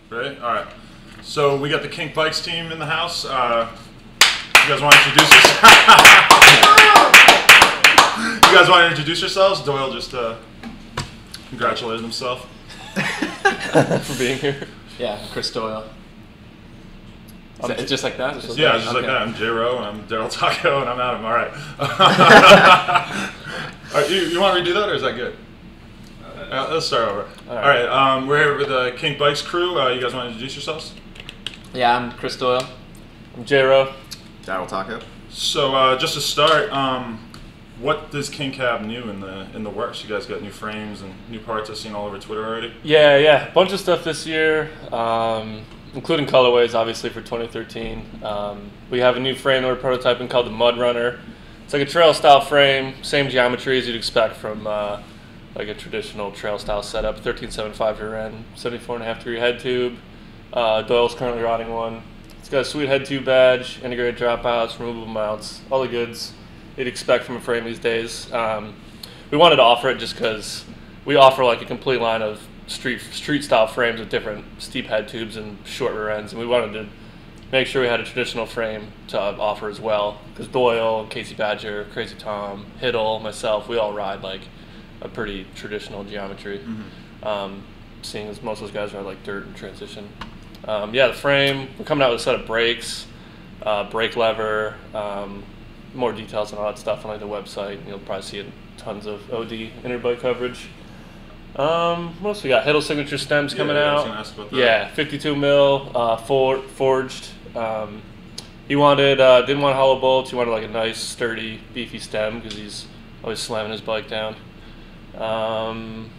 Ready? All right. So we got the Kink Bikes team in the house. You guys want to introduce yourselves? You guys want to introduce yourselves? Doyle just congratulated himself for being here. Yeah, Chris Doyle. It's just like that? Yeah, it's just like that. I'm J-Ro, and I'm Darryl Tocco, and I'm Adam. All right. All right, you want to redo that, or is that good? Let's start over. All right, we're here with the Kink Bikes crew. You guys want to introduce yourselves? Yeah, I'm Chris Doyle. I'm J-Ro. Darryl Tocco. So just to start, what does Kink have new in the works? You guys got new frames and new parts I've seen all over Twitter already? Yeah, a bunch of stuff this year, including colorways, obviously, for 2013. We have a new frame that we're prototyping called the Mud Runner. It's like a trail-style frame, same geometry as you'd expect from like a traditional trail-style setup. 13.75 rear end, 74.5 degree head tube. Doyle's currently riding one. It's got a sweet head tube badge, integrated dropouts, removable mounts, all the goods you'd expect from a frame these days. We wanted to offer it just because we offer like a complete line of street style frames with different steep head tubes and short rear ends, and we wanted to make sure we had a traditional frame to offer as well, because Doyle, Casey Badger, Crazy Tom, Hiddle, myself, we all ride like a pretty traditional geometry. Seeing as most of those guys ride like dirt and transition. Yeah, the frame, we're coming out with a set of brakes, brake lever, more details and all that stuff on like the website. You'll probably see tons of OD Interbike coverage. What else we got? Hiddle signature stems coming out. I was gonna ask about that. Yeah, 52 mil, forged. He wanted didn't want hollow bolts. He wanted like a nice, sturdy, beefy stem because he's always slamming his bike down. Can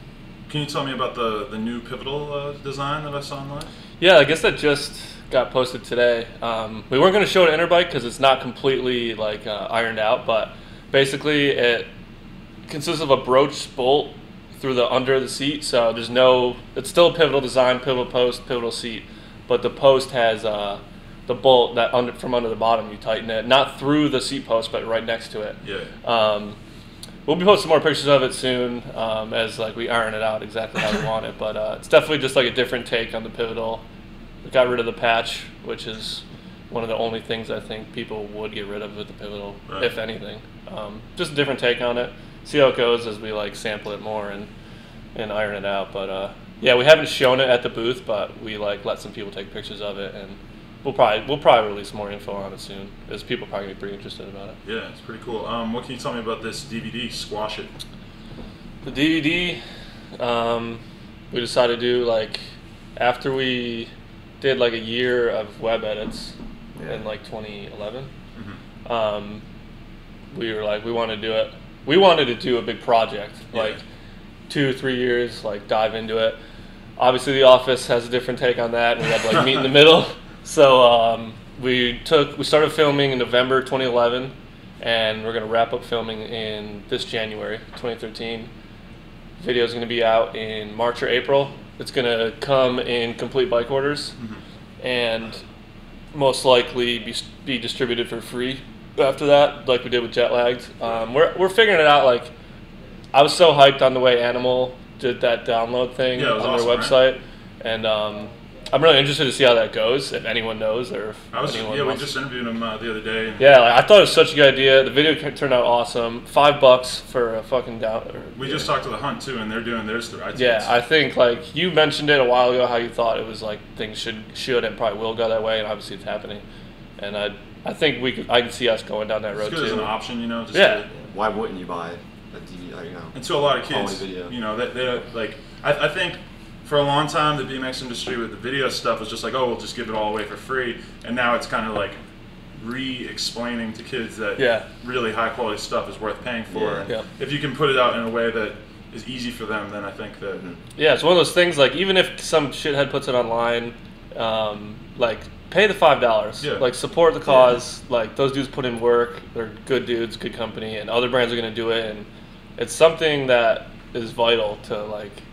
you tell me about the new pivotal design that I saw online? Yeah, I guess that just got posted today. We weren't going to show it at Interbike because it's not completely like ironed out, but basically it consists of a broach bolt through the under of the seat. So there's no, it's still a pivotal design, pivotal post, pivotal seat, but the post has the bolt that from under the bottom. You tighten it, not through the seat post, but right next to it. Yeah. We'll be posting more pictures of it soon as like we iron it out exactly how we want it. But it's definitely just like a different take on the pivotal. We got rid of the patch, which is one of the only things I think people would get rid of with the pivotal, right, if anything. Just a different take on it. See how it goes as we like sample it more and iron it out. But yeah, we haven't shown it at the booth, but we like let some people take pictures of it, and we'll probably release more info on it soon, as people are probably gonna be pretty interested about it. Yeah, it's pretty cool. What can you tell me about this DVD, Squash It? The DVD, we decided to do like after we did like a year of web edits in like 2011. We were like, we wanted to do it. We wanted to do a big project, like 2-3 years, like dive into it. Obviously, The Office has a different take on that, and we had to like meet in the middle. So we started filming in November 2011, and we're gonna wrap up filming in this January 2013. Video is gonna be out in March or April. It's gonna come in complete bike orders, and most likely be distributed for free after that, like we did with Jet Lagged. We're figuring it out. Like, I was so hyped on the way Animal did that download thing on awesome, their website, right? And I'm really interested to see how that goes, if anyone knows or if anyone we just interviewed him the other day. Yeah, like, I thought it was such a good idea. The video turned out awesome. $5 for a fucking We just talked to The Hunt too, and they're doing theirs through iTunes. Yeah, I think like you mentioned it a while ago how you thought it was like things should and probably will go that way, and obviously it's happening. And I think I can see us going down that road too. As an option, you know. Why wouldn't you buy a DVD? You know. And to a lot of kids, you know, they like. I think for a long time the BMX industry with the video stuff was just like, oh, we'll just give it all away for free, and now it's kind of like re-explaining to kids that really high quality stuff is worth paying for. And if you can put it out in a way that is easy for them, then I think that it's one of those things, like even if some shithead puts it online, like pay the $5, like support the cause. Like those dudes put in work, they're good dudes, good company, and other brands are going to do it, and it's something that is vital to like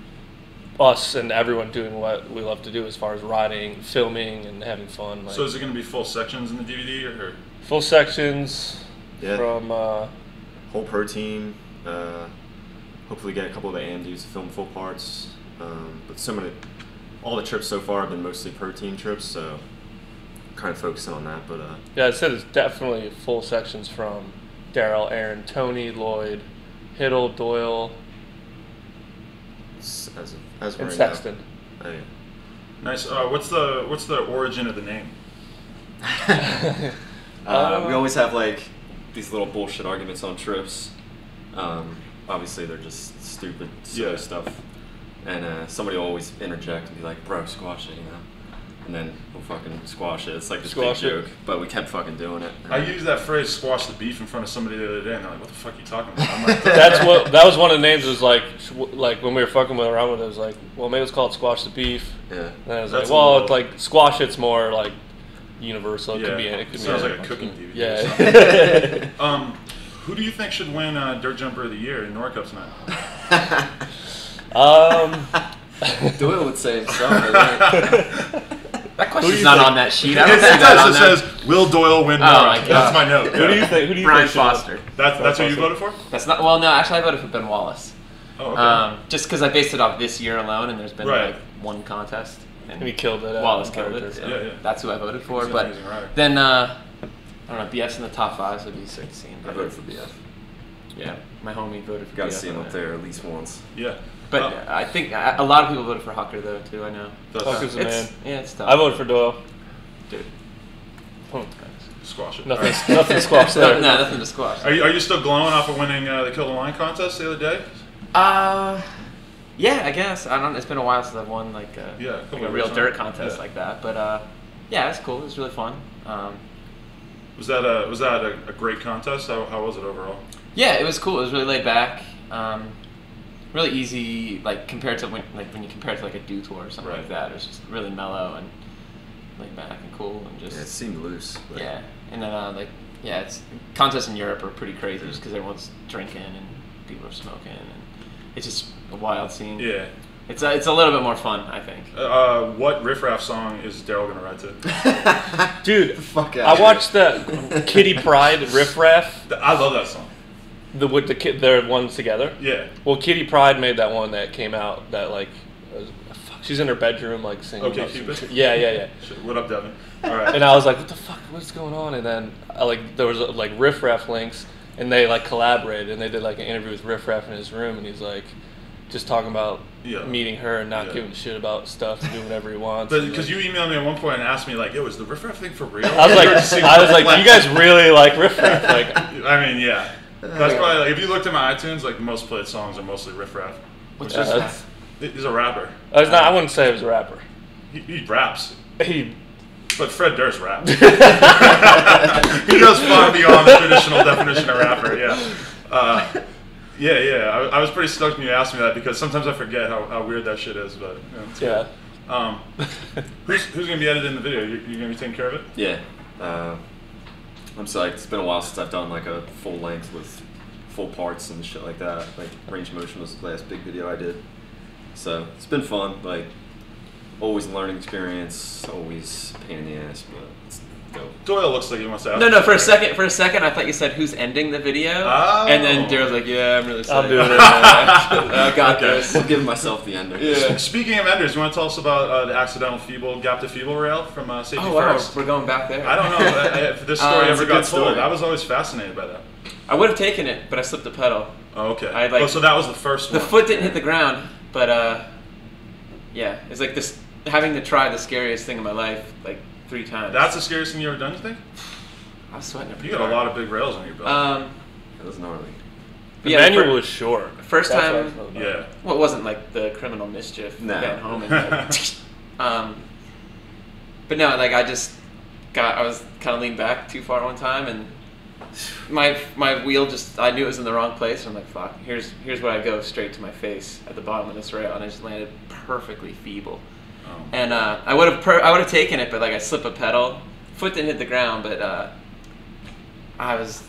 us and everyone doing what we love to do as far as riding, filming, and having fun. Like, so is it going to be full sections in the DVD or full sections from whole protein? Hopefully get a couple of the AMDs to film full parts, but some of it all the trips so far have been mostly pro team trips, so kind of focusing on that. But yeah, I said it's definitely full sections from Darryl, Aaron, Tony, Lloyd, Hiddle, Doyle, as and right Sexton. Now, hey. Nice. What's the origin of the name? We always have like these little bullshit arguments on trips. Obviously, they're just stupid, silly stuff. And somebody will always interject and be like, "Bro, squash it," you know. And then we'll fucking squash it. It's like this big joke, but we kept fucking doing it. I used that phrase "squash the beef" in front of somebody the other day, and they're like, "What the fuck are you talking about?" I'm like, that was one of the names. It was like when we were fucking around with it, it was like, well, maybe it's called squash the beef. Yeah. And I was like, well, it's like squash. It's more like universal. It could be. It could sounds be like a cooking DVD. Yeah. Who do you think should win Dirt Jumper of the Year in Nora Cup tonight? Doyle would say himself. I think. That question's not on that sheet. I don't It see that on there. says, "Will Doyle win Nora?" my God. That's my note. Who do you think? Who do you Brian think should Foster. That's who you voted for? That's not. Well, no, actually, I voted for Ben Wallace. Oh, okay. Just because I based it off this year alone, and there's been Right. like one contest, And he killed it. Wallace killed it. So. So Yeah. That's who I voted for. He's an But amazing rider. then I don't know. BF's in the top 5, so it'd be sick to see him. I voted for BF. Yeah, my homie voted for Got to BF see him on up that. there at least once. Yeah. But I think a lot of people voted for Hucker though too. I know. Hucker's the man. Yeah, it's tough. I voted for Doyle. Dude. Squash it. Nothing. Nothing squash there. No, nothing to squash. Are you still glowing off of winning the Kill the Line contest the other day? Yeah, I guess. I don't. It's been a while since I've won like a real years, dirt huh? contest Yeah. like that. But yeah, it's cool. It was really fun. Was that a great contest? How was it overall? Yeah, it was cool. It was really laid back. Really easy, like compared to when you compare it to like a Dew Tour or something Right. like that. It was just really mellow and laid back and cool and just Yeah, it seemed loose. But yeah. And then it's contests in Europe are pretty crazy just because everyone's drinking and people are smoking and it's just a wild scene. Yeah. It's a little bit more fun, I think. What riffraff song is Darryl gonna ride to? Dude, Fuck I out. watched the Kitty Pryde riff raff. I love that song. With the kid, their ones together. Yeah. Well, Kitty Pryde made that one that came out that like, she's in her bedroom like singing. Okay, about some Cupid? shit. Yeah. Shit, what up, Devin? All right. And I was like, what the fuck? What's going on? And then there was like riff raff links, and they like collaborated, and they did like an interview with riff raff in his room, and he's like, just talking about meeting her and not giving a shit about stuff and doing whatever he wants. Because you emailed me at one point and asked me like, "Yo, is the riffraff thing for real?" I was like, you guys really like riff raff? Like, I mean, yeah. That's probably like if you looked at my iTunes, like the most played songs are mostly riffraff. What's Which is that? he's a rapper. I wouldn't say he was a rapper. He raps, He but Fred Durst raps. He goes far beyond the traditional definition of rapper. Yeah. Yeah. I was pretty stoked when you asked me that because sometimes I forget how weird that shit is. But it's yeah. who's gonna be editing the video? You gonna be taking care of it? Yeah. I'm psyched. It's been a while since I've done like a full length with full parts and shit like that. Like range of motion was the last big video I did. So it's been fun. Like always a learning experience, always a pain in the ass, but it's dope. Doyle looks like he wants to ask. No. For a second, I thought you said who's ending the video, and then Daryl's like, "Yeah, I'm really sorry. I'm doing it. I got this." I'm giving myself the ender. Yeah. Speaking of enders, you want to tell us about the accidental feeble gap to feeble rail from Safety Oh wow, First? we're going back there. I don't know if this story It's ever a got good told. story. I was always fascinated by that. I would have taken it, but I slipped the pedal. Oh, okay. I, like- so that was the first The one. foot didn't hit the ground, but yeah, it's like this having to try the scariest thing in my life like 3 times. That's the scariest thing you ever done, you think? I was sweating. You got a lot of big rails on your belt. That was gnarly. The yeah, manual was short. first That's time. what I felt about it. Yeah. Well, it wasn't like the Criminal Mischief No. Van Homan. But no, like I was kind of leaned back too far one time, and my wheel I knew it was in the wrong place. And I'm like, fuck. Here's where I go straight to my face at the bottom of this rail, and I just landed perfectly feeble. Oh. And I would have taken it, but like I slipped a pedal, foot didn't hit the ground, but I was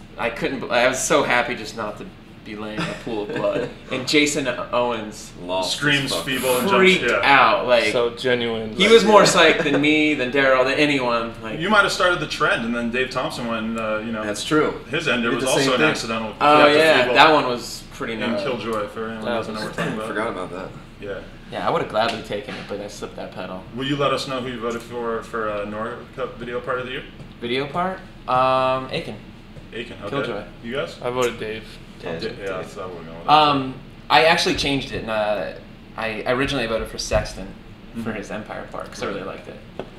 so happy just not to be laying in a pool of blood. And Jason Owens Lost Screams his fuck. feeble and freaked jumps. Yeah. out. Like So genuine. he was more psyched than me, than Darryl, than anyone. Like You might have started the trend, and then Dave Thompson went and, That's true. his ender Did was the also same an thing. accidental. oh gap to yeah, feeble that one was pretty in gnarly. Killjoy, for anyone who doesn't know what we're talking I about. forgot about that. Yeah. Yeah, I would have gladly taken it, but I slipped that pedal. Will you let us know who you voted for Nora Cup Video Part of the Year? Video part? Aiken. Aiken, okay. Killjoy. You guys? I voted Dave. Yeah, that's what we're going with. I actually changed it, and I originally voted for Sexton for his Empire part because I really liked it.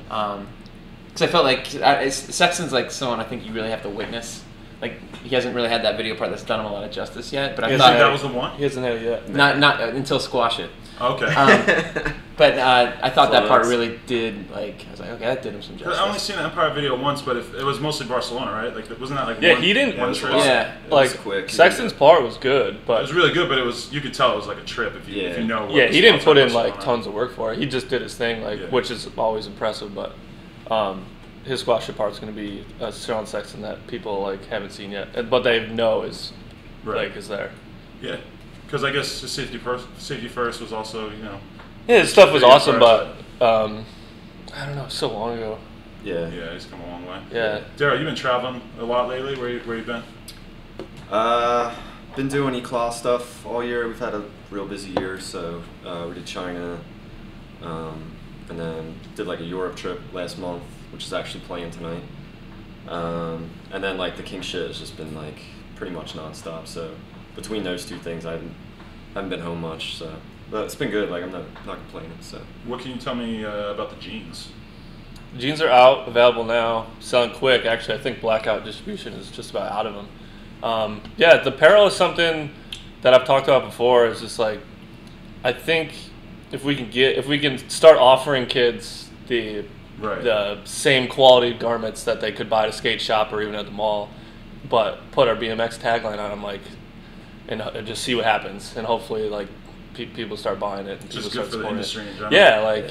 Because I felt like Sexton's like someone I think you really have to witness. Like he hasn't really had that video part that's done him a lot of justice yet. But I thought that was the one. He hasn't had it yet. Not until Squash It. Okay. But I thought that part really did, like, I was like, okay, that did him some justice. I only seen the Empire video once, but it was mostly Barcelona, right? Like, wasn't that like he didn't. one trip? Yeah. Like, quick. Sexton's part was good, but... It was really good, but you could tell it was like a trip if you know what he didn't put in, like, Barcelona. tons of work for it. He just did his thing, like, which is always impressive, but his Squash It part's going to be Sean Sexton that people, like, haven't seen yet, but they know is, like, is there. Yeah. Because I guess the safety first was also, you know... Yeah, his stuff was awesome, but I don't know, so long ago. Yeah, he's come a long way. Yeah. Darryl, you've been traveling a lot lately. Where you been? Been doing E-Class stuff all year. We've had a real busy year, so we did China, and then did like a Europe trip last month, which is actually playing tonight. And then like the Kink shit has just been like pretty much nonstop. So between those two things, I haven't been home much. So. But it's been good. Like I'm not complaining. So. What can you tell me about the jeans? Jeans are out, available now, selling quick. Actually, I think blackout distribution is just about out of them. Yeah, the apparel is something that I've talked about before. Is just like, I think if we can start offering kids the same quality garments that they could buy at a skate shop or even at the mall, but put our BMX tagline on them, like, and just see what happens, and hopefully like. People start buying it. And just good for the industry in general. Yeah, like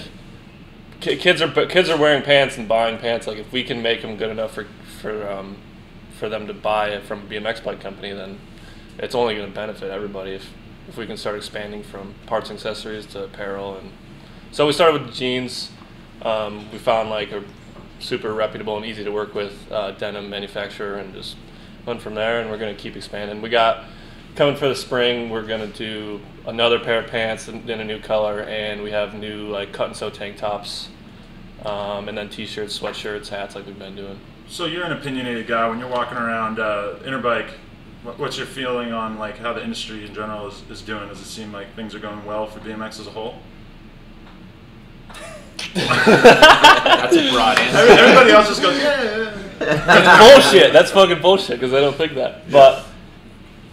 kids are wearing pants and buying pants. Like if we can make them good enough for them to buy it from a BMX bike company, then it's only going to benefit everybody. If we can start expanding from parts and accessories to apparel, and so we started with the jeans. We found like a super reputable and easy to work with denim manufacturer, and just went from there. And we're going to keep expanding. We got. Coming for the spring, we're going to do another pair of pants in a new color, and we have new like cut and sew tank tops, and then t-shirts, sweatshirts, hats like we've been doing. So you're an opinionated guy. When you're walking around Interbike, what's your feeling on like how the industry in general is doing? Does it seem like things are going well for BMX as a whole? That's a broad answer. Everybody else just goes, yeah. That's bullshit. That's fucking bullshit because I don't think that. But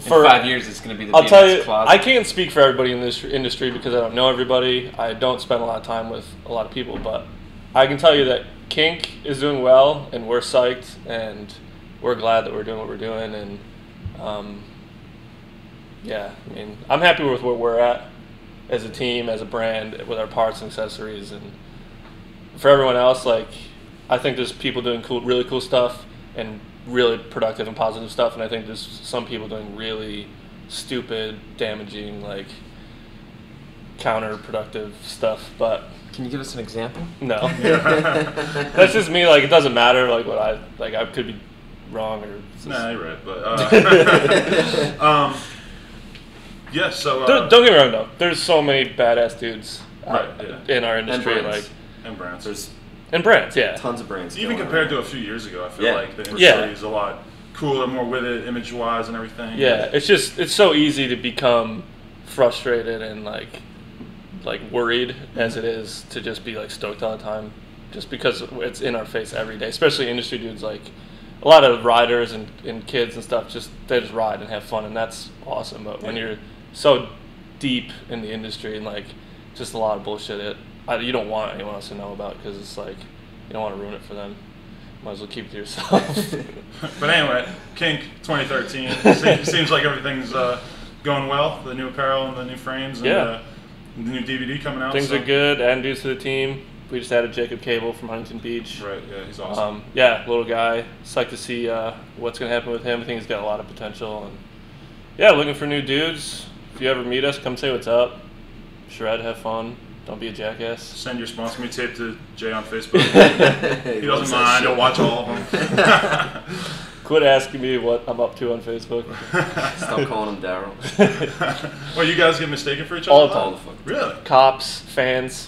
for 5 years, it's going to be the I'll BMX tell you, closet. I can't speak for everybody in this industry because I don't know everybody. I don't spend a lot of time with a lot of people, but I can tell you that Kink is doing well, and we're psyched, and we're glad that we're doing what we're doing, and yeah, I mean, I'm happy with where we're at as a team, as a brand, with our parts and accessories, and for everyone else, like, I think there's people doing really cool stuff and really productive and positive stuff, and I think there's some people doing really stupid, damaging, like, counterproductive stuff, but can you give us an example? No. That's just me. Like, it doesn't matter. Like, what I could be wrong or. Nah, you're right. But yeah. So don't get me wrong though. There's so many badass dudes in our industry, and brands. And brands, yeah. Tons of brands. Even compared to a few years ago, I feel like the industry is a lot cooler, more with it, image-wise, and everything. Yeah, it's so easy to become frustrated and like worried as it is to just be like stoked all the time, just because it's in our face every day. Especially industry dudes, like a lot of riders and kids and stuff. They just ride and have fun, and that's awesome. But when you're so deep in the industry and like just a lot of bullshit you don't want anyone else to know about, because it's like you don't want to ruin it for them. Might as well keep it to yourself. But anyway, Kink 2013 seems like everything's going well. The new apparel and the new frames and the new DVD coming out. Things are good. Adding dudes to the team. We just added Jacob Cable from Huntington Beach. Right, yeah, he's awesome. Little guy. It's like to see what's going to happen with him. I think he's got a lot of potential. And yeah, looking for new dudes. If you ever meet us, come say what's up. Shred, have fun. Don't be a jackass. Send your sponsor me tape to Jay on Facebook. He doesn't mind. He'll watch all of them. Quit asking me what I'm up to on Facebook. Stop calling him Darryl. Well, you guys get mistaken for each other? All the All time. the fucking Really? Cops, fans.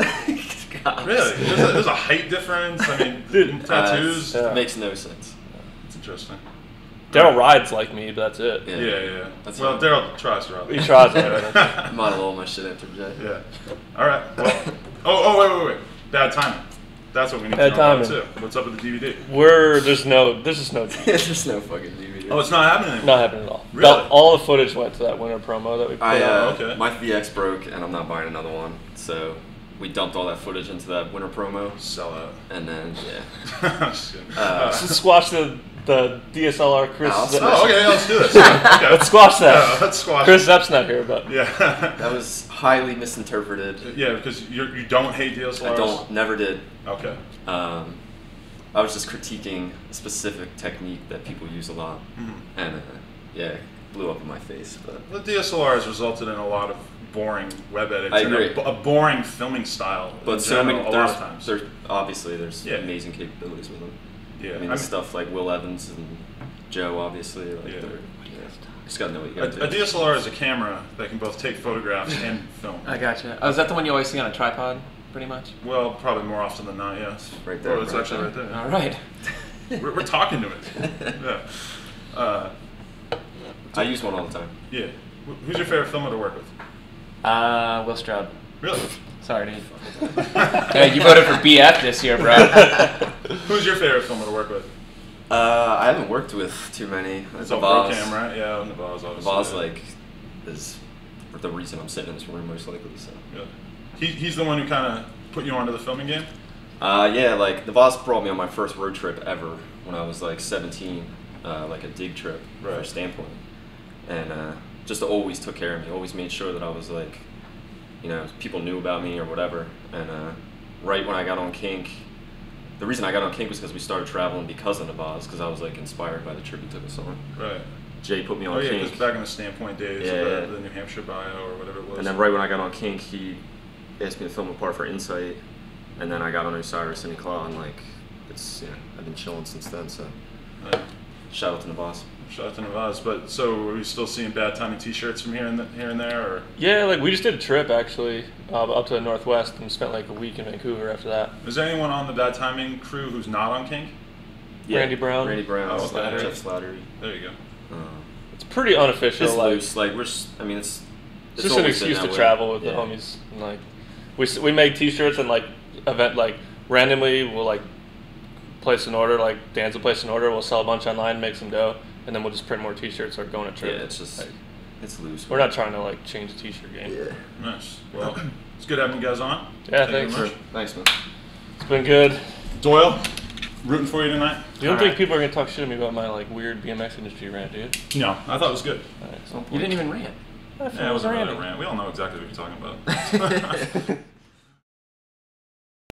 Cops. Really? There's a height difference? I mean, Dude, tattoos? Yeah. Makes no sense. It's interesting. Daryl rides like me, but that's it. Yeah. That's Well, it. Darryl tries to ride. He tries it. I might have all my shit after Jay. Yeah. All right. Well, wait. Bad timing. That's what we need Bad to know about timing. too. What's up with the DVD? There's just no There's no fucking DVD. Oh, it's not happening anymore. not happening at all. Really? All the footage went to that winter promo that we put out. okay. My VX broke, and I'm not buying another one. So we dumped all that footage into that winter promo, Sell out. and then I'm just kidding. Let's squash the DSLR Chris. Oh, okay, let's do this. Okay. Let's squash that. Yeah, let's squash Chris it. Zepp's not here, but Yeah. that was highly misinterpreted. Yeah, because you don't hate DSLRs? Never did. Okay. I was just critiquing a specific technique that people use a lot, and it blew up in my face. But The DSLR has resulted in a lot of boring web edits. I agree. And a boring filming style. But in so many, general, a lot of times. there's obviously there's Yeah. amazing capabilities with them. Yeah. I mean, stuff like Will Evans and Joe, obviously. Like Yeah. they're, just gotta know what you A gotta do. DSLR is a camera that can both take photographs and film. I gotcha. Oh, is that the one you always see on a tripod, pretty much? Well, probably more often than not, yes. Right there, Oh, it's right actually right there. All right. We're talking to it. Yeah. I use one all the time. Yeah. Who's your favorite filmer to work with? Will Stroud. Really? Sorry, dude. Hey, you voted for BF this year, bro. Who's your favorite filmer to work with? I haven't worked with too many. It's all pro cam, right? Yeah, Navaz, obviously. Navaz, like, is the reason I'm sitting in this room, most likely. So. Yeah. He's the one who kind of put you onto the filming game? Yeah, like, Navaz brought me on my first road trip ever when I was, like, 17, like a dig trip for Standpoint. And just always took care of me, always made sure that I was, like, you know, people knew about me or whatever. And right when I got on Kink, the reason I got on Kink was because we started traveling because of Navaz, because I was, like, inspired by the trip he took us on. Right. Jay put me on Oh, yeah, Kink. because back in the Standpoint days, Yeah. the New Hampshire bio or whatever it was. And then right when I got on Kink, he asked me to film a part for Insight, and then I got on Osiris and Claw, and like, it's I've been chilling since then. So, shout out to Navaz. Shout out to Navaz. But so, are we still seeing Bad Timing T-shirts from here and there, or? yeah, like we just did a trip actually up to the Northwest and spent like a week in Vancouver after that. Is there anyone on the Bad Timing crew who's not on Kink? Yeah. Randy Brown. Randy Brown. Oh, okay. Jeff Slattery. There you go. It's pretty unofficial. It's like, loose. Like it's just an excuse to travel with the homies. And, like we make T-shirts and like randomly we'll like place an order. Like Dan's will place an order. We'll sell a bunch online, make some dough, and then we'll just print more T-shirts or go on a trip. Yeah, it's just it's loose. We're not trying to like change the T-shirt game. Yeah. Nice. Well, it's good having you guys on. Yeah, Thank you thanks. very much. Thanks, man. It's been good. Doyle, rooting for you tonight. You don't think people are gonna talk shit to me about my like weird BMX industry rant, dude? No, I thought it was good. All right, You didn't even rant. I thought Yeah, it it was was a ranting. rant. We all know exactly what you're talking about.